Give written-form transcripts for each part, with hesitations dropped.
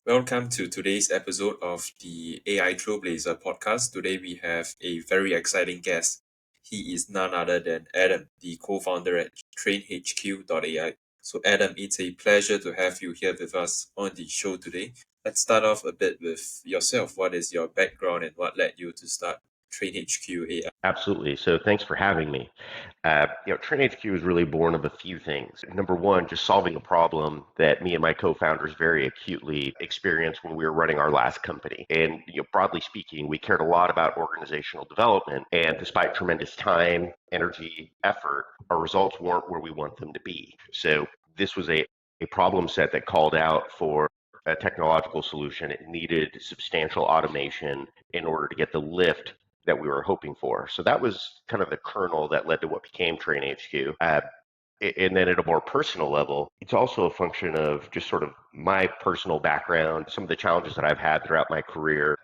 Welcome to today's episode of the AI Trailblazer podcast. Today we have a very exciting guest. He is none other than Adam, the co-founder at TrainHQ.ai. So Adam, it's a pleasure to have you here with us on the show today. Let's start off a bit with yourself. What is your background and what led you to start TrainHQ.ai? Absolutely. So thanks for having me. TrainHQ is really born of a few things. Number one, just solving a problem that me and my co-founders very acutely experienced when we were running our last company. And broadly speaking, we cared a lot about organizational development. And despite tremendous time, energy, effort, our results weren't where we want them to be. So this was a problem set that called out for a technological solution. It needed substantial automation in order to get the lift that we were hoping for. So that was kind of the kernel that led to what became TrainHQ. And then at a more personal level, it's also a function of just sort of my personal background, some of the challenges that I've had throughout my career.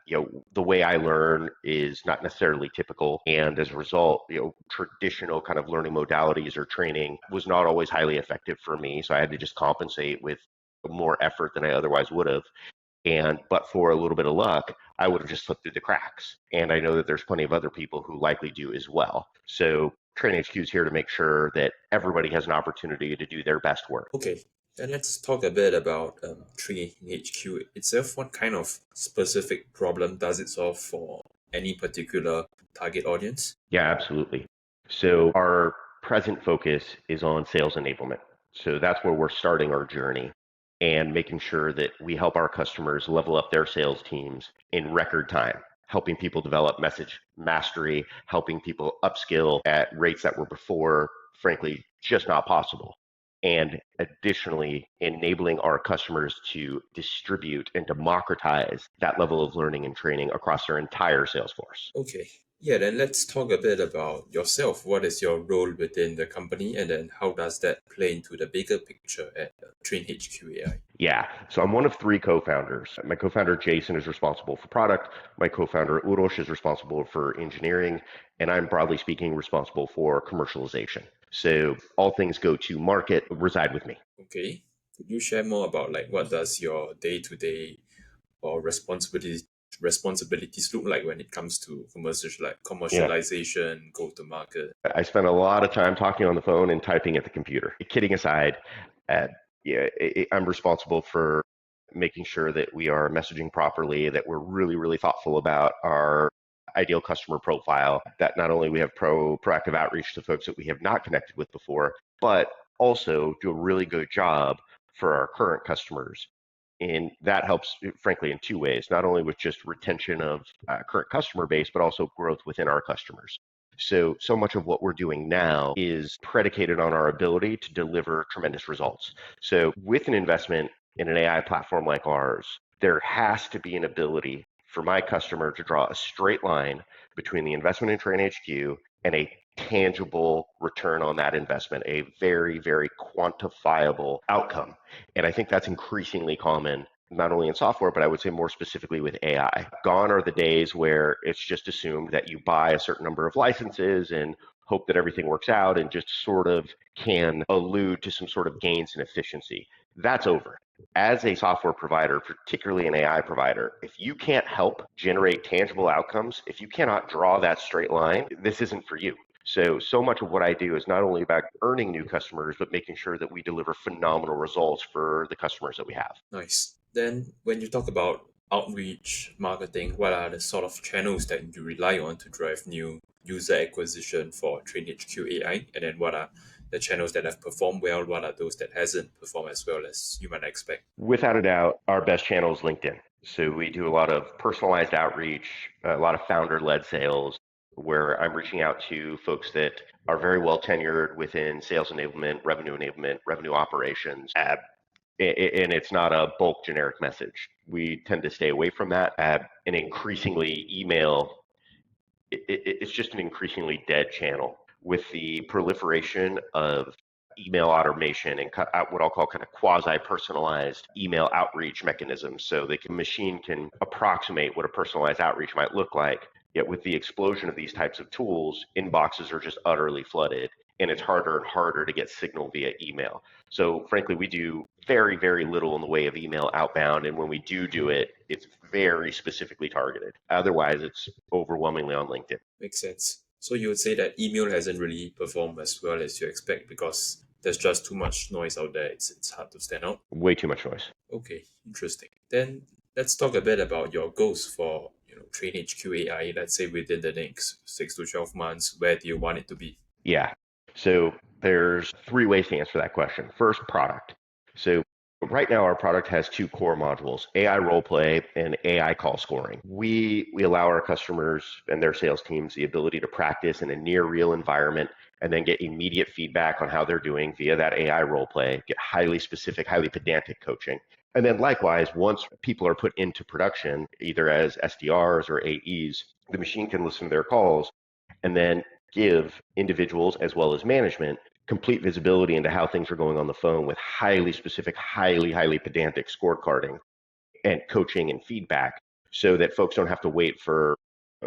The way I learn is not necessarily typical. And as a result, traditional kind of learning modalities or training was not always highly effective for me. So I had to just compensate with more effort than I otherwise would have. But for a little bit of luck, I would have just slipped through the cracks. And I know that there's plenty of other people who likely do as well. So TrainHQ is here to make sure that everybody has an opportunity to do their best work. Okay, then let's talk a bit about TrainHQ itself. What kind of specific problem does it solve for any particular target audience? Yeah, absolutely. So our present focus is on sales enablement. So that's where we're starting our journey and making sure that we help our customers level up their sales teams in record time, helping people develop message mastery, helping people upskill at rates that were before, frankly, just not possible. And additionally, enabling our customers to distribute and democratize that level of learning and training across their entire sales force. Okay, yeah, then let's talk a bit about yourself. What is your role within the company, and then how does that play into the bigger picture at TrainHQ AI? Yeah, so I'm one of three co-founders. My co-founder Jason is responsible for product. My co-founder Urosh is responsible for engineering, and I'm broadly speaking responsible for commercialization. So all things go to market reside with me. Okay, could you share more about like what does your day-to-day or responsibilities look like when it comes to Yeah, commercialization, go to market? I spend a lot of time talking on the phone and typing at the computer. Kidding aside, uh, I'm responsible for making sure that we are messaging properly, that we're really, really thoughtful about our ideal customer profile, that not only we have proactive outreach to folks that we have not connected with before, but also do a really good job for our current customers. And that helps, frankly, in two ways, not only with just retention of current customer base, but also growth within our customers. So much of what we're doing now is predicated on our ability to deliver tremendous results. So with an investment in an AI platform like ours, there has to be an ability for my customer to draw a straight line between the investment in TrainHQ and a tangible return on that investment, a very, very quantifiable outcome. And I think that's increasingly common, not only in software, but I would say more specifically with AI. Gone are the days where it's just assumed that you buy a certain number of licenses and hope that everything works out and just sort of can allude to some sort of gains in efficiency. That's over. As a software provider, particularly an AI provider, if you can't help generate tangible outcomes, if you cannot draw that straight line, this isn't for you. So much of what I do is not only about earning new customers, but making sure that we deliver phenomenal results for the customers that we have. Nice. Then, when you talk about outreach marketing, what are the sort of channels that you rely on to drive new user acquisition for TrainHQ AI? And then, what are the channels that have performed well? What are those that hasn't performed as well as you might expect? Without a doubt, our best channel is LinkedIn. So we do a lot of personalized outreach, a lot of founder-led sales, where I'm reaching out to folks that are very well tenured within sales enablement, revenue operations, and it's not a bulk generic message. We tend to stay away from that. And increasingly, email, it's just an increasingly dead channel. With the proliferation of email automation and what I'll call kind of quasi-personalized email outreach mechanisms, so the machine can approximate what a personalized outreach might look like. Yet with the explosion of these types of tools, inboxes are just utterly flooded. and it's harder and harder to get signal via email. So frankly, we do very, very little in the way of email outbound, and when we do it, it's very specifically targeted. Otherwise, it's overwhelmingly on LinkedIn. Makes sense. So you would say that email hasn't really performed as well as you expect because there's just too much noise out there. It's hard to stand out. Way too much noise. Okay, interesting. Then let's talk a bit about your goals for TrainHQ.ai. Let's say within the next 6 to 12 months, where do you want it to be? Yeah. So there's three ways to answer that question. First, product. So right now our product has two core modules, AI role play and AI call scoring. We allow our customers and their sales teams the ability to practice in a near real environment and then get immediate feedback on how they're doing via that AI role play, get highly specific, highly pedantic coaching. And then likewise, once people are put into production, either as SDRs or AEs, the machine can listen to their calls and then give individuals as well as management complete visibility into how things are going on the phone with highly specific, highly pedantic scorecarding and coaching and feedback so that folks don't have to wait for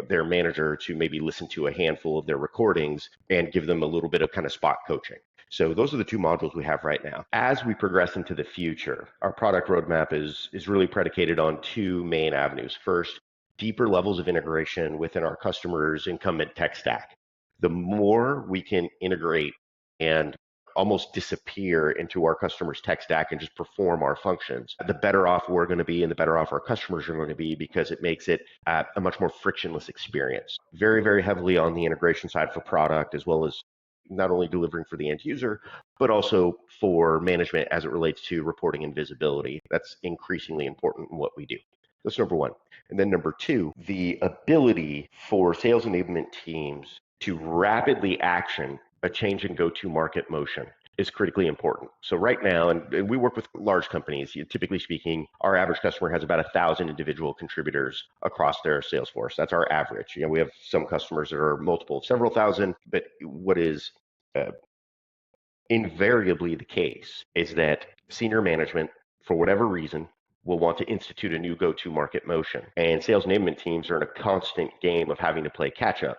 their manager to maybe listen to a handful of their recordings and give them a little bit of kind of spot coaching. So those are the two modules we have right now. As we progress into the future, our product roadmap is really predicated on two main avenues. First, deeper levels of integration within our customers' incumbent tech stack. The more we can integrate and almost disappear into our customers' tech stack and just perform our functions, the better off we're going to be and the better off our customers are going to be because it makes it a much more frictionless experience. Very, very heavily on the integration side for product, as well as not only delivering for the end user, but also for management as it relates to reporting and visibility. That's increasingly important in what we do. That's number one. And then number two, the ability for sales enablement teams to rapidly action a change in go-to-market motion is critically important. So right now, and we work with large companies, typically speaking, our average customer has about 1,000 individual contributors across their sales force. That's our average. We have some customers that are multiple, several thousand, but what is invariably the case is that senior management, for whatever reason, will want to institute a new go-to-market motion. And sales enablement teams are in a constant game of having to play catch-up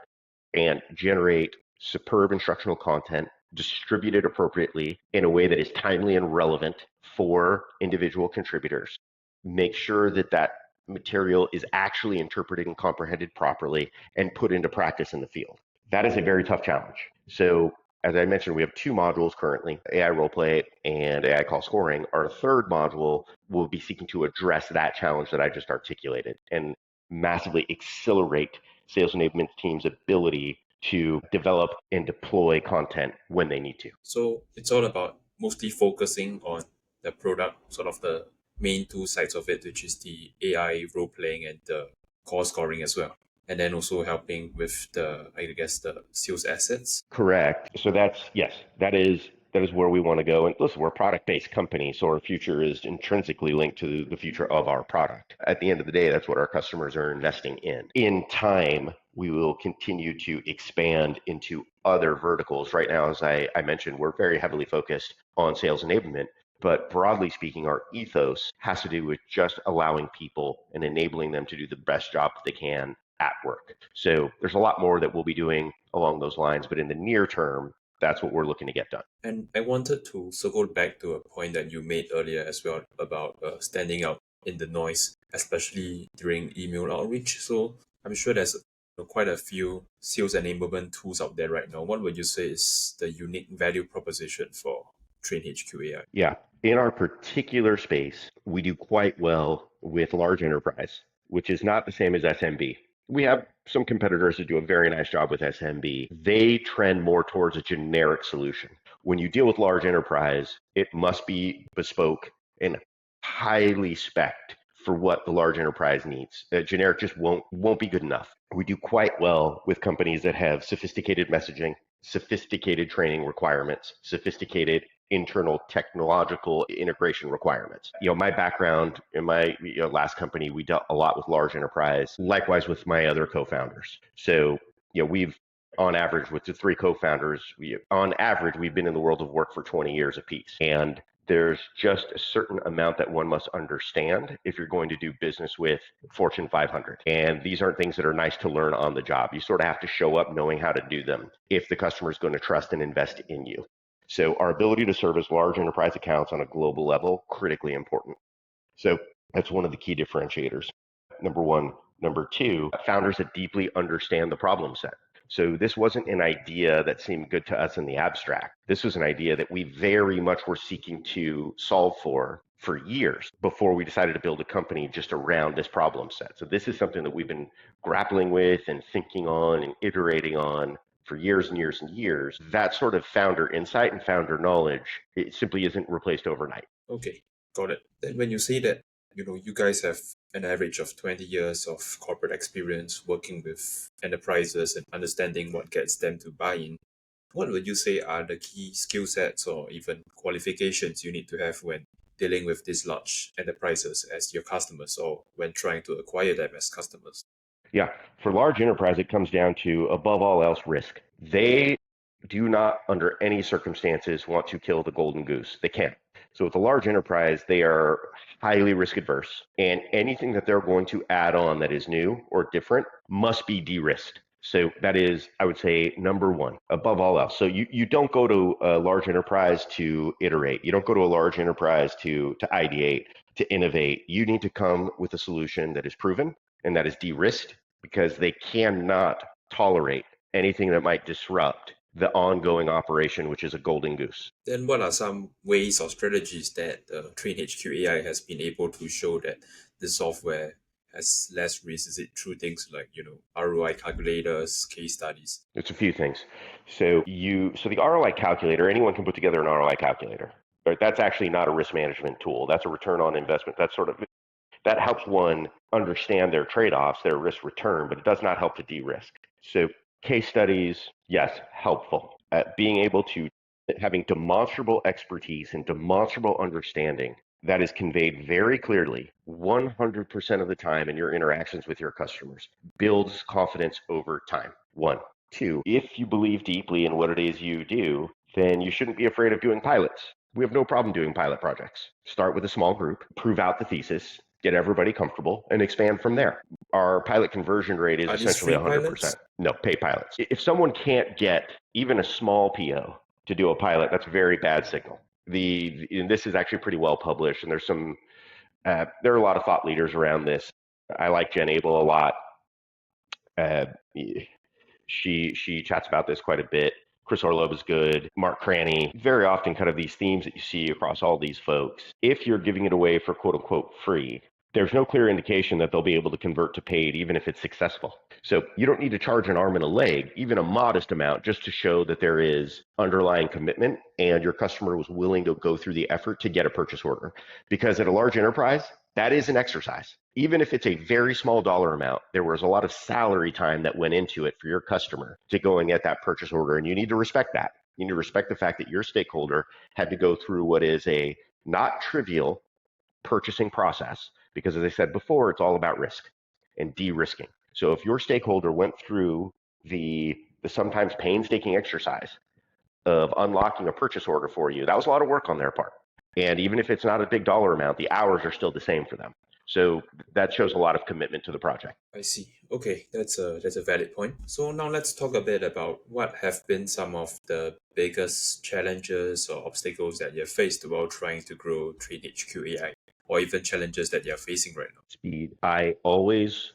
and generate superb instructional content distributed appropriately in a way that is timely and relevant for individual contributors. Make sure that that material is actually interpreted and comprehended properly and put into practice in the field. That is a very tough challenge. So as I mentioned, we have two modules currently, AI Roleplay and AI Call Scoring. Our third module will be seeking to address that challenge that I just articulated and massively accelerate sales enablement teams' ability to develop and deploy content when they need to. So it's all about mostly focusing on the product, sort of the main two sides of it, which is the AI role playing and the call scoring as well. And then also helping with the sales assets. Correct. So yes, that is where we want to go. And listen, we're a product-based company, so our future is intrinsically linked to the future of our product. At the end of the day, that's what our customers are investing in. In time, we will continue to expand into other verticals. Right now, as I mentioned, we're very heavily focused on sales enablement. But broadly speaking, our ethos has to do with just allowing people and enabling them to do the best job that they can at work. So there's a lot more that we'll be doing along those lines, but in the near term, that's what we're looking to get done. And I wanted to circle back to a point that you made earlier as well about standing out in the noise, especially during email outreach. So I'm sure there's quite a few sales enablement tools out there right now. What would you say is the unique value proposition for TrainHQ.ai? Yeah. In our particular space, we do quite well with large enterprise, which is not the same as SMB. We have some competitors that do a very nice job with SMB. They trend more towards a generic solution. When you deal with large enterprise, it must be bespoke and highly spec'd for what the large enterprise needs. Generic just won't be good enough. We do quite well with companies that have sophisticated messaging, sophisticated training requirements, sophisticated internal technological integration requirements. My background in my last company, we dealt a lot with large enterprise, likewise with my other co-founders. So, we've on average with the three co-founders, we've been in the world of work for 20 years apiece. And There's just a certain amount that one must understand if you're going to do business with Fortune 500. And these aren't things that are nice to learn on the job. You sort of have to show up knowing how to do them if the customer is going to trust and invest in you. So our ability to service large enterprise accounts on a global level, critically important. So that's one of the key differentiators. Number one. Number two, founders that deeply understand the problem set. So this wasn't an idea that seemed good to us in the abstract. This was an idea that we very much were seeking to solve for years before we decided to build a company just around this problem set. So this is something that we've been grappling with and thinking on and iterating on for years and years and years. That sort of founder insight and founder knowledge, it simply isn't replaced overnight. Okay, got it. Then when you say that, you guys have an average of 20 years of corporate experience working with enterprises and understanding what gets them to buy in, what would you say are the key skill sets or even qualifications you need to have when dealing with these large enterprises as your customers or when trying to acquire them as customers? Yeah, for large enterprise, it comes down to, above all else, risk. They do not, under any circumstances, want to kill the golden goose. They can't. So with a large enterprise, they are highly risk adverse, and anything that they're going to add on that is new or different must be de-risked. So that is, I would say, number one, above all else. So you don't go to a large enterprise to iterate. You don't go to a large enterprise to ideate, to innovate. You need to come with a solution that is proven and that is de-risked, because they cannot tolerate anything that might disrupt the ongoing operation, which is a golden goose. Then what are some ways or strategies that TrainHQ AI has been able to show that the software has less risk? Is it through things like, ROI calculators, case studies? It's a few things. So the ROI calculator, anyone can put together an ROI calculator. But that's actually not a risk management tool. That's a return on investment. That helps one understand their trade-offs, their risk return, but it does not help to de-risk. So case studies, yes, helpful. Being able to having demonstrable expertise and demonstrable understanding that is conveyed very clearly 100% of the time in your interactions with your customers builds confidence over time. One. Two, if you believe deeply in what it is you do, then you shouldn't be afraid of doing pilots. We have no problem doing pilot projects. Start with a small group, prove out the thesis, get everybody comfortable, and expand from there. Our pilot conversion rate is Are these essentially free 100%. pilots? No, pay pilots. If someone can't get even a small PO to do a pilot, that's a very bad signal. And this is actually pretty well published, and there are a lot of thought leaders around this. I like Jen Abel a lot. Uh, she chats about this quite a bit. Chris Orlov is good. Mark Cranny, very often kind of these themes that you see across all these folks. If you're giving it away for quote unquote free, there's no clear indication that they'll be able to convert to paid, even if it's successful. So you don't need to charge an arm and a leg, even a modest amount, just to show that there is underlying commitment and your customer was willing to go through the effort to get a purchase order. Because at a large enterprise, that is an exercise. Even if it's a very small dollar amount, there was a lot of salary time that went into it for your customer to go and get that purchase order. And you need to respect that. You need to respect the fact that your stakeholder had to go through what is a not trivial purchasing process, because as I said before, it's all about risk and de-risking. So if your stakeholder went through the sometimes painstaking exercise of unlocking a purchase order for you, that was a lot of work on their part. And even if it's not a big dollar amount, the hours are still the same for them. So that shows a lot of commitment to the project. I see. Okay, that's a valid point. So now let's talk a bit about what have been some of the biggest challenges or obstacles that you have faced while trying to grow TrainHQ AI, or even challenges that you're facing right now. Speed. I always,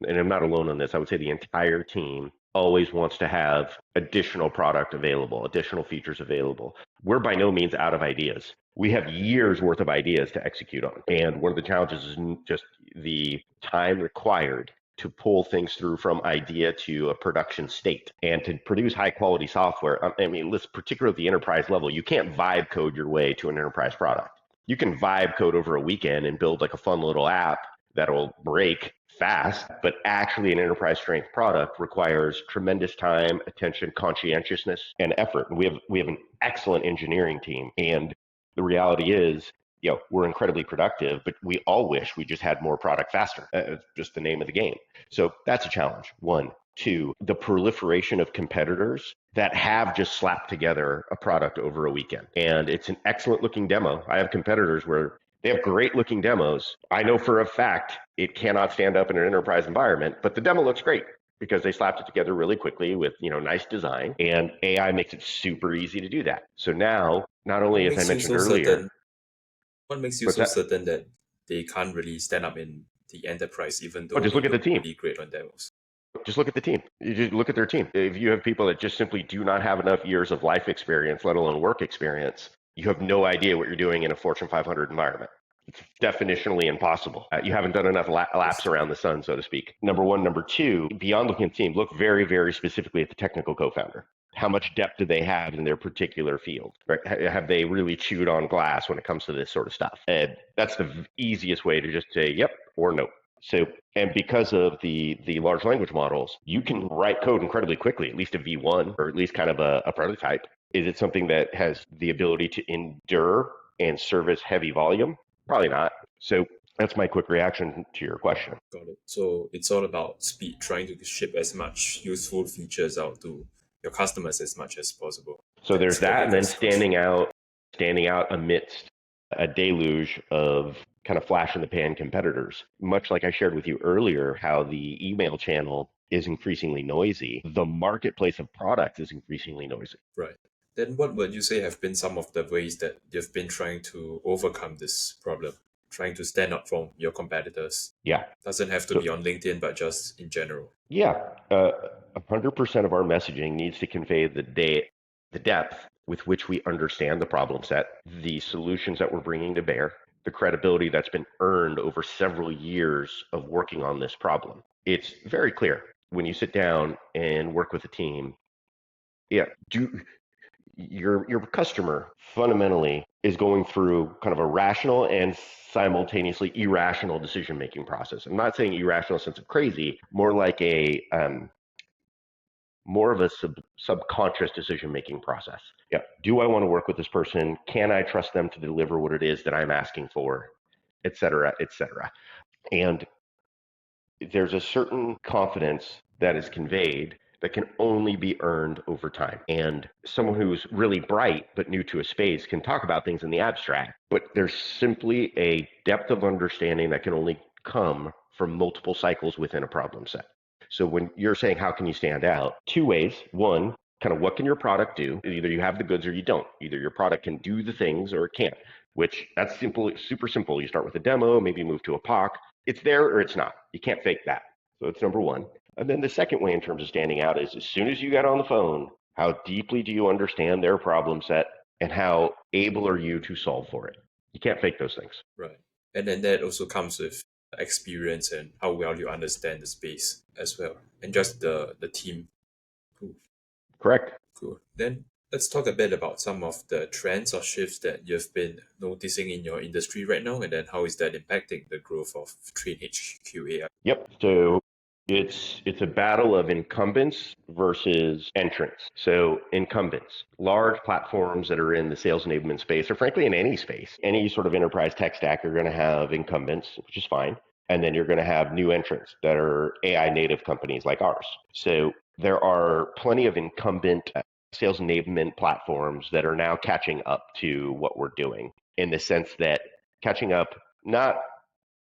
and I'm not alone on this, I would say the entire team always wants to have additional product available, additional features available. We're by no means out of ideas. We have years worth of ideas to execute on. And one of the challenges is just the time required to pull things through from idea to a production state and to produce high quality software. I mean, let's particularly at the enterprise level, you can't vibe code your way to an enterprise product. You can vibe code over a weekend and build like a fun little app that'll break fast, but actually an enterprise strength product requires tremendous time, attention, conscientiousness, and effort. And we have an excellent engineering team. And the reality is, we're incredibly productive, but we all wish we just had more product faster. It's just the name of the game. So that's a challenge. One. to the proliferation of competitors that have just slapped together a product over a weekend. And it's an excellent looking demo. I have competitors where they have great looking demos. I know for a fact it cannot stand up in an enterprise environment, but the demo looks great because they slapped it together really quickly with, nice design, and AI makes it super easy to do that. So now, not What only as I makes you mentioned so earlier, certain? What makes you what's so that? certain that they can't really stand up in the enterprise, even Oh, though just they look at the look team. really great on demos? Just look at the team. You just look at their team. If you have people that just simply do not have enough years of life experience, let alone work experience, you have no idea what you're doing in a Fortune 500 environment. It's definitionally impossible. You haven't done enough That's laps true. around the sun, so to speak. Number one. Number two, beyond looking at the team, look very, very specifically at the technical co-founder. How much depth do they have in their particular field? Right? Have they really chewed on glass when it comes to this sort of stuff? And that's the easiest way to just say yep or no. So, and because of the large language models, you can write code incredibly quickly, at least a V1 or at least kind of a prototype. Is it something that has the ability to endure and service heavy volume? Probably not. So that's my quick reaction to your question. Got it. So it's all about speed, trying to ship as much useful features out to your customers as much as possible. So there's That's the that, and then biggest question. standing out amidst a deluge of kind of flash in the pan competitors. Much like I shared with you earlier, how the email channel is increasingly noisy, the marketplace of products is increasingly noisy. Right. Then what would you say have been some of the ways that you've been trying to overcome this problem, trying to stand out from your competitors? Yeah. Doesn't have to So be on LinkedIn, but just in general. yeah, 100% of our messaging needs to convey the depth with which we understand the problem set, the solutions that we're bringing to bear, the credibility that's been earned over several years of working on this problem. It's very clear when you sit down and work with a team. Yeah, do your customer fundamentally is going through kind of a rational and simultaneously irrational decision making process. I'm not saying irrational sense of crazy, more like a more of a subconscious decision making process. Yeah. Do I want to work with this person? Can I trust them to deliver what it is that I'm asking for? Et cetera, et cetera. And there's a certain confidence that is conveyed that can only be earned over time. And someone who's really bright but new to a space can talk about things in the abstract, but there's simply a depth of understanding that can only come from multiple cycles within a problem set. So when you're saying how can you stand out, two ways. One, kind of what can your product do? Either you have the goods or you don't. Either your product can do the things or it can't, which that's simple, super simple. You start with a demo, maybe move to a POC. It's there or it's not. You can't fake that. So that's number one. And then the second way in terms of standing out is as soon as you get on the phone, how deeply do you understand their problem set and how able are you to solve for it? You can't fake those things. Right. And then that also comes with experience and how well you understand the space as well. And just the team. Cool. Correct. Cool. Then let's talk a bit about some of the trends or shifts that you've been noticing in your industry right now, and then how is that impacting the growth of TrainHQ.ai? Yep. So it's a battle of incumbents versus entrants. So incumbents, large platforms that are in the sales enablement space, or frankly in any space, any sort of enterprise tech stack, you're going to have incumbents, which is fine. And then you're going to have new entrants that are AI native companies like ours. So there are plenty of incumbent sales enablement platforms that are now catching up to what we're doing in the sense that catching up not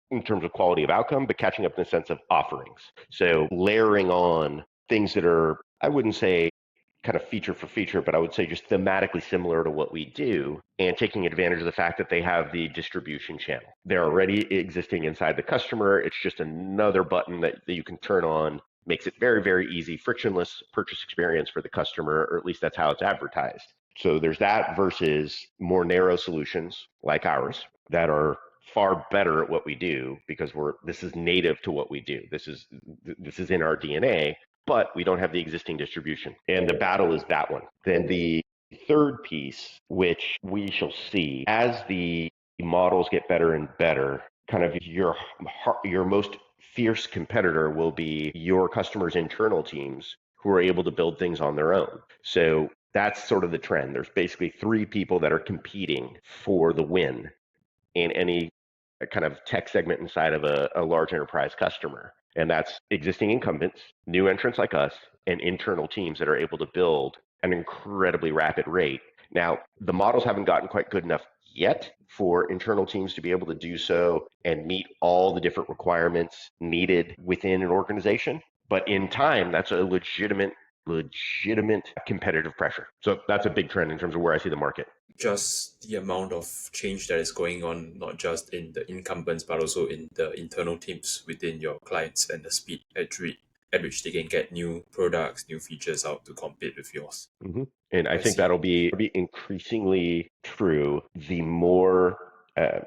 in terms of quality of outcome, but catching up in the sense of offerings. So layering on things that are, I wouldn't say kind of feature for feature, but I would say just thematically similar to what we do and taking advantage of the fact that they have the distribution channel. They're already existing inside the customer. It's just another button that you can turn on, makes it very, very easy, frictionless purchase experience for the customer, or at least that's how it's advertised. So there's that versus more narrow solutions like ours that are far better at what we do because this is native to what we do. This is in our DNA, but we don't have the existing distribution. And the battle is that one. Then the third piece, which we shall see as the models get better and better, kind of your most fierce competitor will be your customers' internal teams who are able to build things on their own. So that's sort of the trend. There's basically three people that are competing for the win in any kind of tech segment inside of a large enterprise customer. And that's existing incumbents, new entrants like us, and internal teams that are able to build an incredibly rapid rate. Now, the models haven't gotten quite good enough yet for internal teams to be able to do so and meet all the different requirements needed within an organization. But in time, that's a legitimate competitive pressure. So that's a big trend in terms of where I see the market. Just the amount of change that is going on, not just in the incumbents, but also in the internal teams within your clients, and the speed at which they can get new products, new features out to compete with yours. Mm-hmm. And I I think see. that'll be increasingly true uh,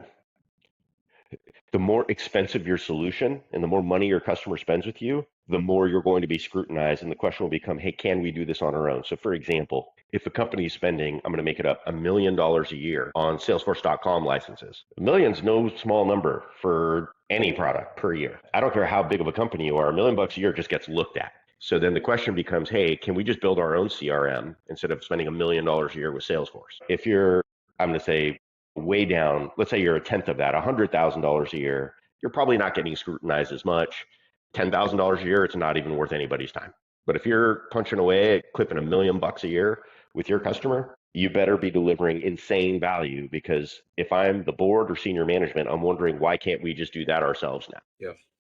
the more expensive your solution and the more money your customer spends with you, the more you're going to be scrutinized. And the question will become, hey, can we do this on our own? So, for example, if a company is spending, I'm going to make it up, $1 million a year on Salesforce.com licenses, a million's no small number for any product per year. I don't care how big of a company you are, $1 million a year just gets looked at. So then the question becomes, hey, can we just build our own CRM instead of spending $1 million a year with Salesforce? If you're, I'm going to say, way down, let's say you're a tenth of that, $100,000 a year, you're probably not getting scrutinized as much. $10,000 a year, it's not even worth anybody's time. But if you're punching away, clipping $1 million a year with your customer, you better be delivering insane value, because if I'm the board or senior management, I'm wondering, why can't we just do that ourselves now?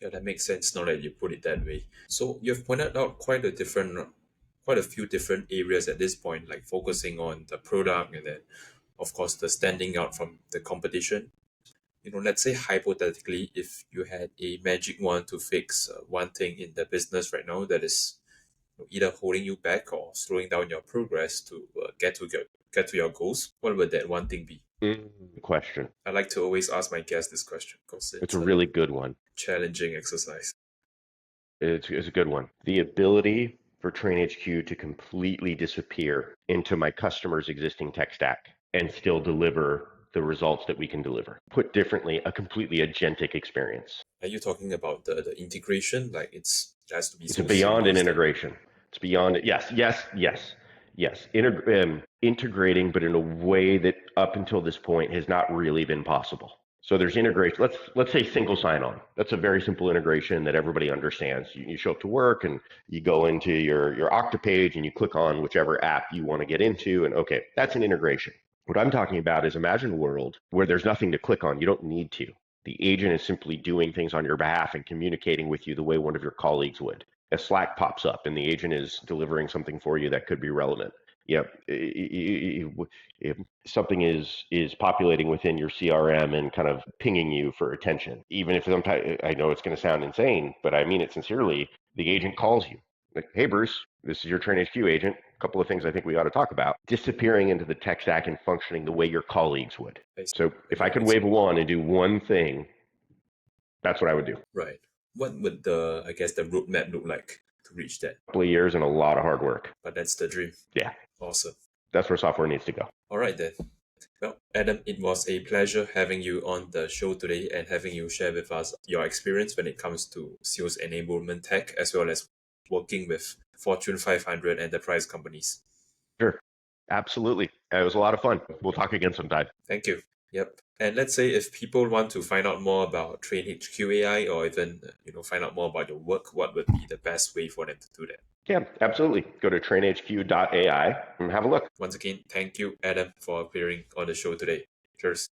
Yeah, that makes sense now that you put it that way. So you've pointed out quite a few different areas at this point, like focusing on the product, and then, of course, the standing out from the competition. Let's say hypothetically, if you had a magic wand to fix one thing in the business right now that is either holding you back or slowing down your progress to get to your goals, what would that one thing be? Question. I like to always ask my guests this question because It's it's a a really good one. challenging exercise. It's a good one. The ability for TrainHQ to completely disappear into my customer's existing tech stack and still deliver the results that we can deliver. Put differently, a completely agentic experience. Are you talking about the integration? Like it has to be It's so beyond an seamless that integration. It's beyond it. Yes, yes, yes, yes. Integrating, but in a way that up until this point has not really been possible. So there's integration. Let's say single sign-on. That's a very simple integration that everybody understands. You show up to work and you go into your Okta page and you click on whichever app you want to get into, and okay, that's an integration. What I'm talking about is, imagine a world where there's nothing to click on. You don't need to. The agent is simply doing things on your behalf and communicating with you the way one of your colleagues would. A Slack pops up and the agent is delivering something for you that could be relevant. If something is populating within your CRM and kind of pinging you for attention, even if sometimes, I know it's going to sound insane, but I mean it sincerely, the agent calls you like, hey, Bruce, this is your TrainHQ agent. A couple of things I think we ought to talk about. Disappearing into the tech stack and functioning the way your colleagues would. I see. So if I Yeah, could I see. wave a wand and do one thing, that's what I would do. Right. What would the roadmap look like to reach that? A couple of years and a lot of hard work. But that's the dream. Yeah, Awesome. that's where software needs to go. All right then. Well, Adam, it was a pleasure having you on the show today and having you share with us your experience when it comes to sales enablement tech, as well as working with Fortune 500 enterprise companies. Sure. Absolutely. It was a lot of fun. We'll talk again sometime. Thank you. Yep. And let's say if people want to find out more about TrainHQ.ai, or even find out more about your work, what would be the best way for them to do that? Yeah, absolutely. Go to TrainHQ.ai and have a look. Once again, thank you, Adam, for appearing on the show today. Cheers.